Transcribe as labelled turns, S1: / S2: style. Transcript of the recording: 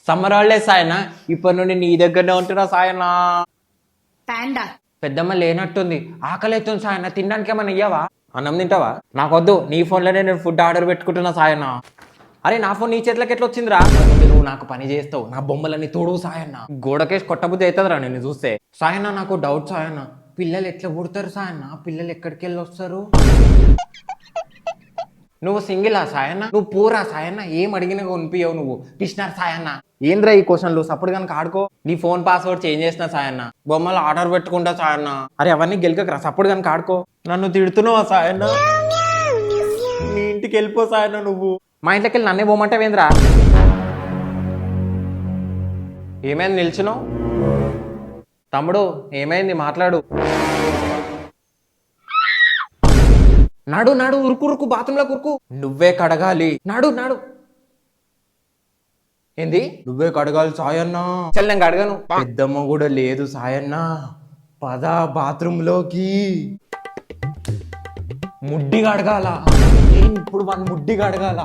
S1: Summer holidays Sayanna ఇప్పటి నుండి నీ దగ్గరనే ఉంటున్నా సాయన్న.
S2: పాండా
S1: పెద్దమ్మ లేనట్టుంది, ఆకలి అవుతుంది సాయన్న. తినడానికి ఏమన్నా ఇయ్యవా? అన్నం తింటావా? నాకొద్దు, నీ ఫోన్లోనే నేను ఫుడ్ ఆర్డర్ పెట్టుకుంటున్నా సాయన్న. అరే నా ఫోన్ నీ చేతిలోకి ఎట్లా వచ్చిందిరా? నువ్వు నాకు పని చేస్తావు, నా బొమ్మలన్నీ తోడు సాయన్న. గోడకేసి కొట్టబుద్ధి అవుతుందిరా నిన్ను చూస్తే. సాయన్న నాకు డౌట్ సాయన్న, పిల్లలు ఎట్లా పుడతారు సాయన్న? పిల్లలు ఎక్కడికి వెళ్ళి వస్తారు? నువ్వు సింగిలా సాయన్న? నువ్వు పూరా సాయన్న? ఏం అడిగినా కొనిపించవు నువ్వు, పిచ్చినారు సాయన్న. ఏంద్రా ఈ క్వశ్చన్లు? సప్పుడు కనుక ఆడుకో. నీ ఫోన్ పాస్వర్డ్ చేంజ్ చేసిన సాయన్న, బొమ్మలు ఆర్డర్ పెట్టుకుంటా సాయన్న. అరే అవన్నీ గెలకరా, సప్పుడు కనుక ఆడుకో. నన్ను తిడుతున్నావా సాయన్న? నీ ఇంటికి వెళ్ళిపో సాయన్న. నువ్వు మా ఇంట్లోకి వెళ్ళి నన్నే పోమంటావేంద్రా? ఏమైంది నిల్చున్నావు? తమ్ముడు ఏమైంది మాట్లాడు. నాడు నాడు ఉరుకు ఉరుకు, బాత్రూంలో ఉరుకు. నువ్వే కడగాలి. నాడు నాడు. ఏంది నువ్వే కడగాలి సాయన్న? చల్ నేను కడగను. పెద్దమ్మ కూడా లేదు సాయన్న, పద బాత్రూంలోకి. ముడ్డి కడగాల. ఇప్పుడు మన ముడ్డి కడగాల.